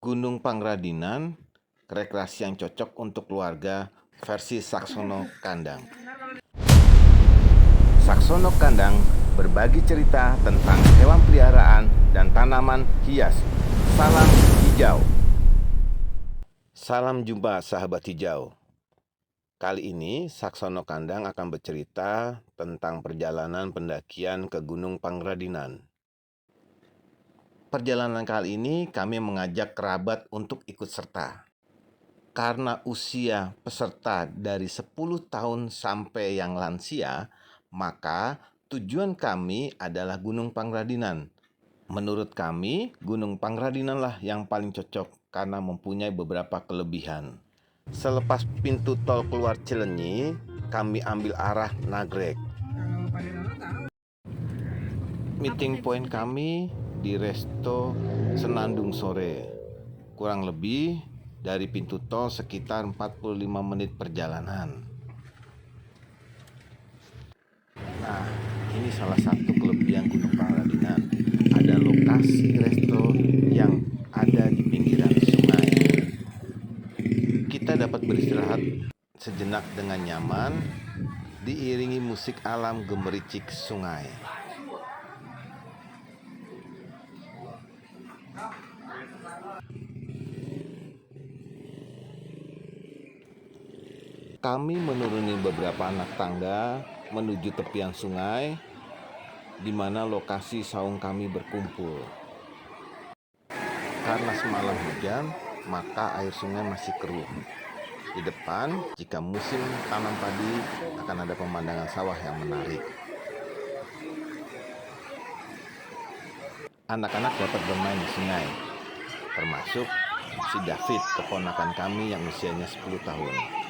Gunung Pangradinan, rekreasi yang cocok untuk keluarga versi Saxono Kandang. Saxono Kandang berbagi cerita tentang hewan peliharaan dan tanaman hias. Salam hijau. Salam jumpa sahabat hijau. Kali ini Saxono Kandang akan bercerita tentang perjalanan pendakian ke Gunung Pangradinan. Perjalanan kali ini kami mengajak kerabat untuk ikut serta. Karena usia peserta dari 10 tahun sampai yang lansia, maka tujuan kami adalah Gunung Pangradinan. Menurut kami, Gunung Pangradinan lah yang paling cocok karena mempunyai beberapa kelebihan. Selepas pintu tol keluar Cilenyi, kami ambil arah Nagrek. Meeting point kami di Resto Senandung sore. Kurang lebih dari pintu tol sekitar 45 menit perjalanan. Nah, ini salah satu kelebihan Gunung Pangradinan. Ada lokasi resto yang ada di pinggiran sungai. Kita dapat beristirahat sejenak dengan nyaman, diiringi musik alam gemericik sungai. Kami menuruni beberapa anak tangga menuju tepian sungai, di mana lokasi saung kami berkumpul. Karena semalam hujan, maka air sungai masih keruh. Di depan, jika musim tanam padi, akan ada pemandangan sawah yang menarik. Anak-anak dapat bermain di sungai, termasuk si David, keponakan kami yang usianya 10 tahun.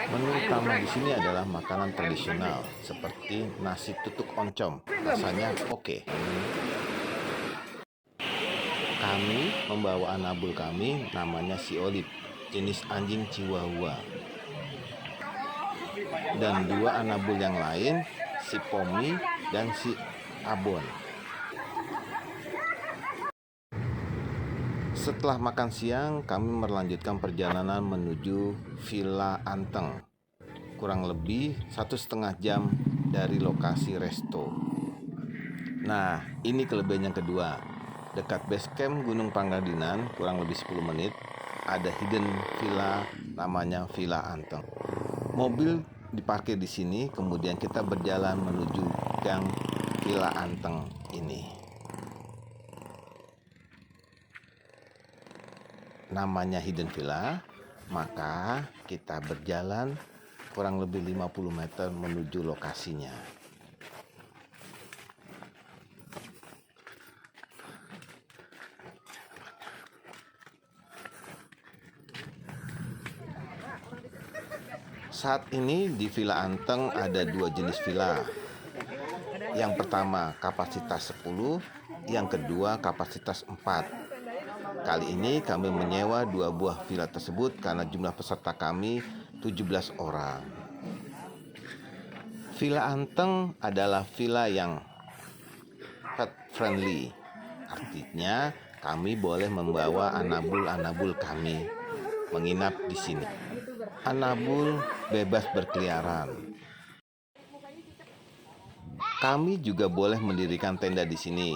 Menu utama di sini adalah makanan tradisional seperti nasi tutuk oncom. Rasanya oke. Kami membawa anabul kami, namanya si Olip, jenis anjing Chihuahua. Dan dua anabul yang lain, si Pomi dan si Abon. Setelah makan siang, kami melanjutkan perjalanan menuju Villa Anteng. Kurang lebih 1,5 jam dari lokasi resto. Nah, ini kelebihan yang kedua. Dekat base camp Gunung Pangradinan, kurang lebih 10 menit, ada hidden villa namanya Villa Anteng. Mobil diparkir di sini, kemudian kita berjalan menuju gang Villa Anteng ini. Namanya hidden villa, maka kita berjalan kurang lebih 50 meter menuju lokasinya. Saat ini di Villa Anteng ada dua jenis villa. Yang pertama kapasitas 10, yang kedua kapasitas 4. Kali ini kami menyewa dua buah villa tersebut karena jumlah peserta kami 17 orang. Villa Anteng adalah villa yang pet friendly. Artinya kami boleh membawa anabul-anabul kami menginap di sini. Anabul bebas berkeliaran. Kami juga boleh mendirikan tenda di sini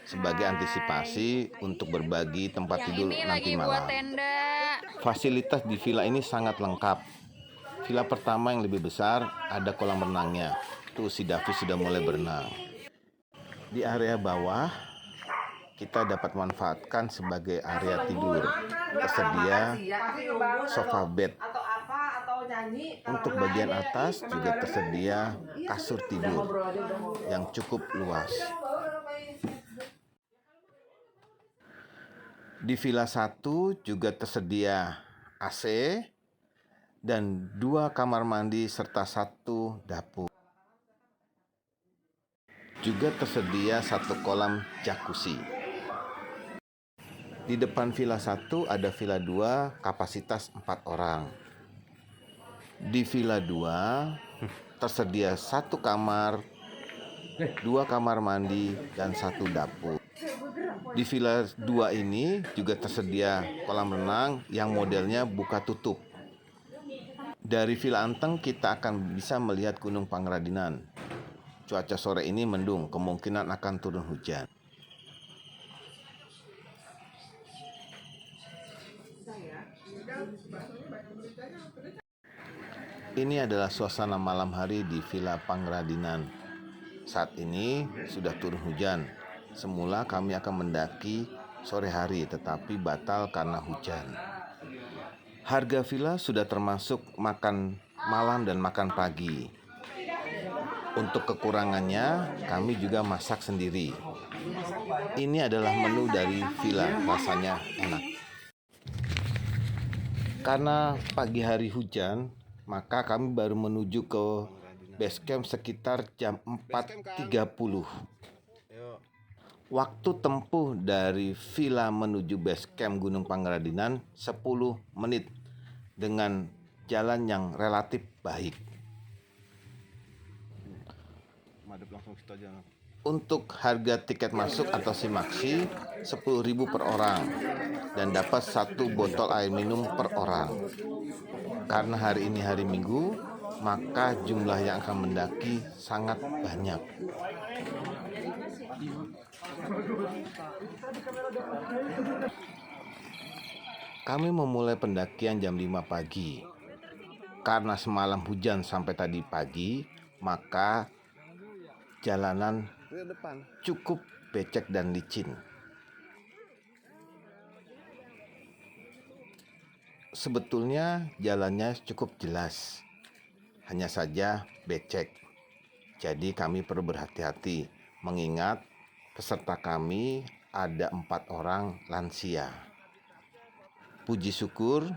sebagai antisipasi untuk berbagi tempat tidur nanti malam. Fasilitas di villa ini sangat lengkap. Villa pertama yang lebih besar ada kolam renangnya. Tuh si David sudah mulai berenang. Di area bawah kita dapat manfaatkan sebagai area tidur. Tersedia sofa bed. Untuk bagian atas juga tersedia kasur tidur yang cukup luas. Di Villa 1 juga tersedia AC dan 2 kamar mandi serta 1 dapur. Juga tersedia 1 kolam jacuzzi. Di depan Villa 1 ada Villa 2 kapasitas 4 orang. Di Villa 2 tersedia 1 kamar, 2 kamar mandi dan 1 dapur. Di Villa 2 ini juga tersedia kolam renang yang modelnya buka tutup. Dari Villa Anteng kita akan bisa melihat Gunung Pangradinan. Cuaca sore ini mendung, kemungkinan akan turun hujan. Ini adalah suasana malam hari di Villa Pangradinan. Saat ini sudah turun hujan. Semula kami akan mendaki sore hari, tetapi batal karena hujan. Harga villa sudah termasuk makan malam dan makan pagi. Untuk kekurangannya, kami juga masak sendiri. Ini adalah menu dari villa, rasanya enak. Karena pagi hari hujan, maka kami baru menuju ke base camp sekitar jam 4.30. Waktu tempuh dari villa menuju base camp Gunung Pangradinan 10 menit dengan jalan yang relatif baik. Untuk harga tiket masuk atau simaksi 10.000 per orang dan dapat 1 botol air minum per orang. Karena hari ini hari Minggu, maka jumlah yang akan mendaki sangat banyak. Kami memulai pendakian jam 5 pagi. Karena semalam hujan sampai tadi pagi, maka jalanan cukup becek dan licin. Sebetulnya jalannya cukup jelas, hanya saja becek. Jadi kami perlu berhati-hati, mengingat peserta kami ada 4 orang lansia. Puji syukur,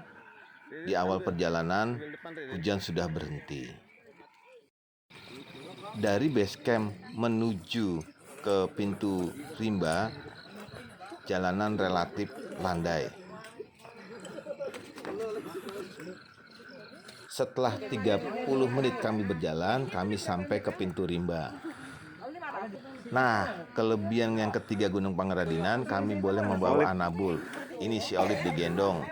di awal perjalanan hujan sudah berhenti. Dari base camp menuju ke pintu rimba, jalanan relatif landai. Setelah 30 menit kami berjalan, kami sampai ke pintu rimba. Nah, kelebihan yang ketiga Gunung Pangradinan, kami boleh membawa anabul. Ini si Olip digendong,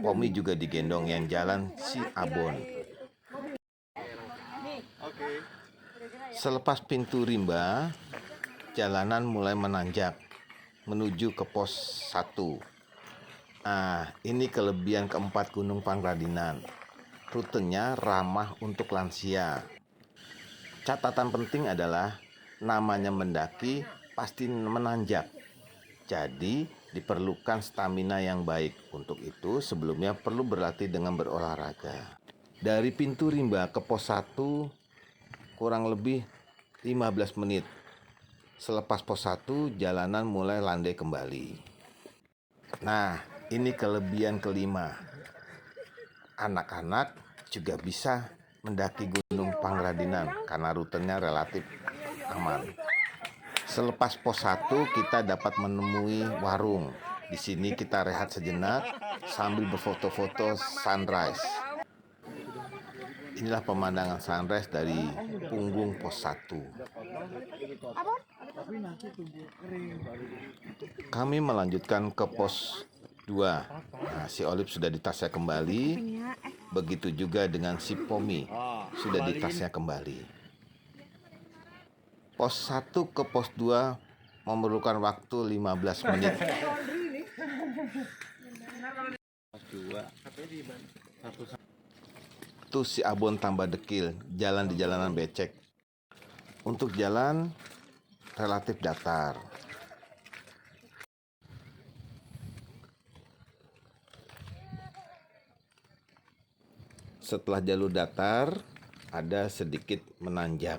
Pomi juga digendong, yang jalan si Abon. Selepas pintu rimba, jalanan mulai menanjak menuju ke pos 1. Nah, ini kelebihan keempat Gunung Pangradinan. Rutenya ramah untuk lansia. Catatan penting adalah namanya mendaki pasti menanjak. Jadi diperlukan stamina yang baik. Untuk itu sebelumnya perlu berlatih dengan berolahraga. Dari pintu rimba ke pos 1 kurang lebih 15 menit. Selepas pos 1 jalanan mulai landai kembali. Nah, ini kelebihan kelima. Anak-anak juga bisa mendaki Gunung Pangradinan karena rutenya relatif aman. Selepas pos 1 kita dapat menemui warung. Di sini kita rehat sejenak sambil berfoto-foto sunrise. Inilah pemandangan sunrise dari punggung pos 1. Kami melanjutkan ke pos 2. Nah, si Olip sudah di tasnya kembali. Begitu juga dengan si Pomi, sudah di tasnya kembali. Pos 1 ke pos 2 memerlukan waktu 15 menit. Tuh si Abon tambah dekil, jalan di jalanan becek. Untuk jalan relatif datar. Setelah jalur datar, ada sedikit menanjak.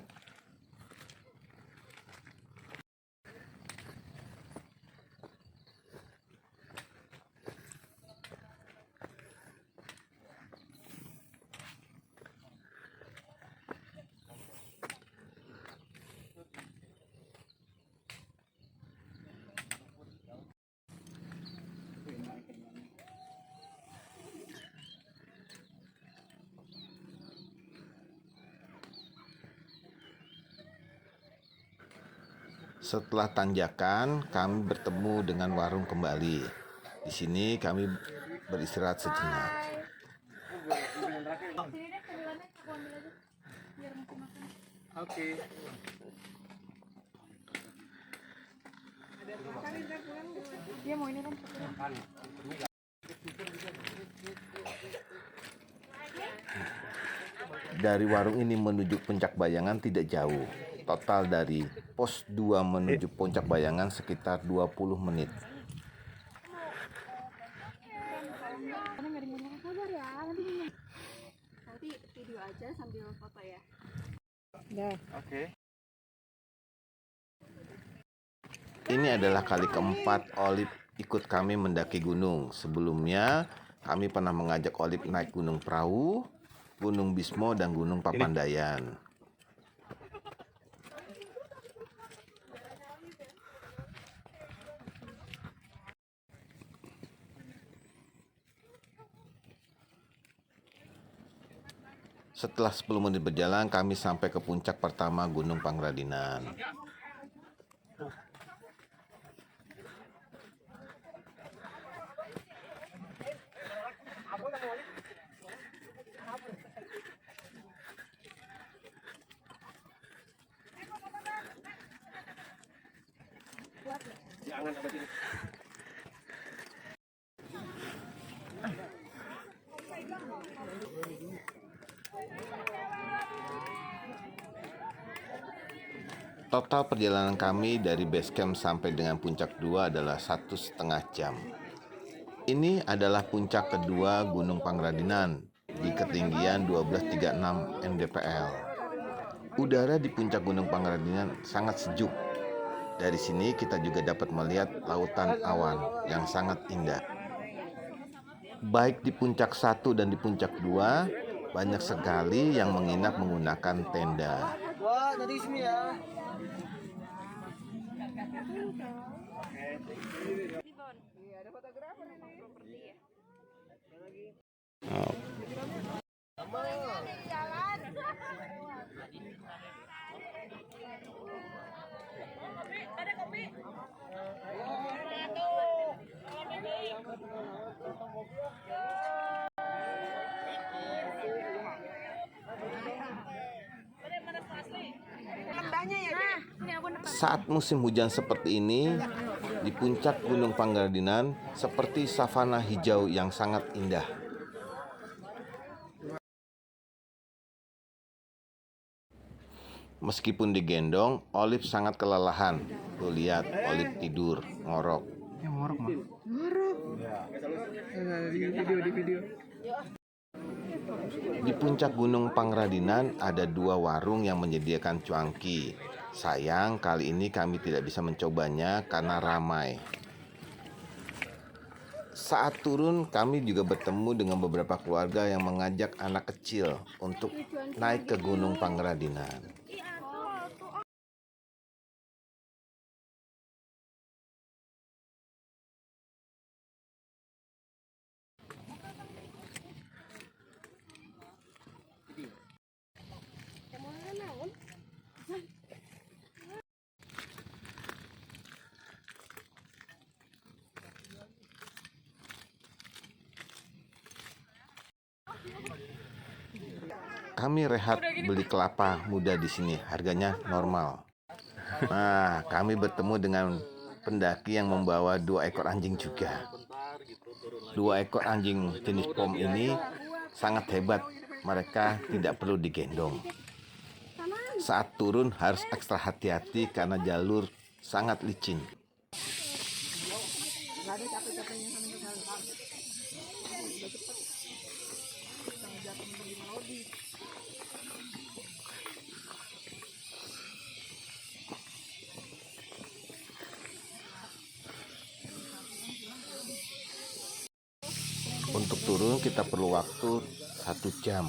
Setelah tanjakan, kami bertemu dengan warung kembali. Di sini kami beristirahat sejenak. Oke. Dia mau ini kan. Dari warung ini menuju Puncak Bayangan tidak jauh. Total dari pos 2 menuju Puncak Bayangan sekitar 20 menit. Nanti video aja sambil foto ya. Oke. Ini adalah kali keempat Olive ikut kami mendaki gunung. Sebelumnya kami pernah mengajak Olive naik Gunung Perahu, Gunung Bismo, dan Gunung Papandayan. Setelah 10 menit berjalan, kami sampai ke puncak pertama Gunung Pangradinan. Total perjalanan kami dari base camp sampai dengan puncak 2 adalah 1,5 jam. Ini adalah puncak kedua Gunung Pangradinan di ketinggian 1236 mdpl. Udara di puncak Gunung Pangradinan sangat sejuk. Dari sini kita juga dapat melihat lautan awan yang sangat indah. Baik di puncak 1 dan di puncak 2, banyak sekali yang menginap menggunakan tenda. Wah, dari sini ya. Iya, ada fotografer memang properti ya. Oh. Saat musim hujan seperti ini, di puncak Gunung Pangradinan seperti savana hijau yang sangat indah. Meskipun digendong, Olive sangat kelelahan. Tuh lihat, Olive tidur, ngorok. Yang ngorok mah. Ngorok. Di video. Di puncak Gunung Pangradinan ada 2 warung yang menyediakan cuanki. Sayang, kali ini kami tidak bisa mencobanya karena ramai. Saat turun, kami juga bertemu dengan beberapa keluarga yang mengajak anak kecil untuk naik ke Gunung Pangradinan. Kami rehat beli kelapa muda di sini, harganya normal. Nah, kami bertemu dengan pendaki yang membawa 2 ekor anjing juga. 2 ekor anjing jenis pom ini sangat hebat, mereka tidak perlu digendong. Saat turun harus ekstra hati-hati karena jalur sangat licin. Untuk turun kita perlu waktu 1 jam.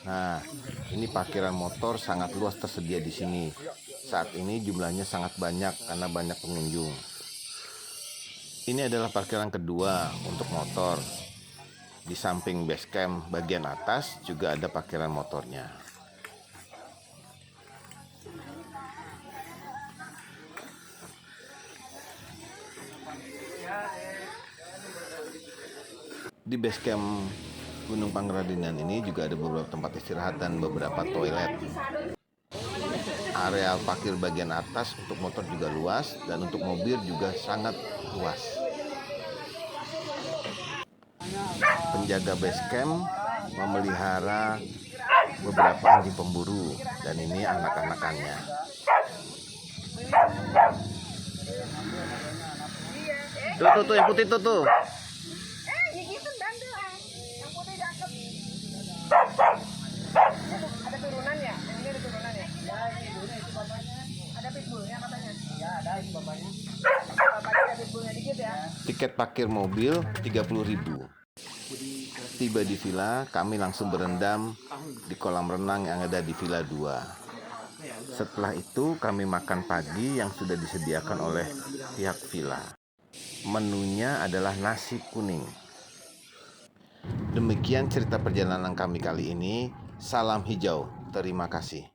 Nah, ini parkiran motor sangat luas tersedia di sini. Saat ini jumlahnya sangat banyak karena banyak pengunjung. Ini adalah parkiran kedua untuk motor. Di samping base camp bagian atas juga ada parkiran motornya. Di base camp Gunung Pangrandinan ini juga ada beberapa tempat istirahat dan beberapa toilet. Areal parkir bagian atas untuk motor juga luas dan untuk mobil juga sangat luas. Penjaga base camp memelihara beberapa anjing pemburu dan ini anak-anakannya. Tuh yang putih tuh. Gigitan dandan. Yang putih cakep. Ada turunannya. Yang ini ada turunannya. Ya, ini dulu itu bapaknya. Ada pitbullnya katanya. Ya, ada ini bapaknya. Bapaknya ada pitbullnya dikit ya. Tiket parkir mobil 30.000. Tiba di villa, kami langsung berendam di kolam renang yang ada di Villa 2. Setelah itu kami makan pagi yang sudah disediakan oleh pihak villa. Menunya adalah nasi kuning. Demikian cerita perjalanan kami kali ini. Salam hijau. Terima kasih.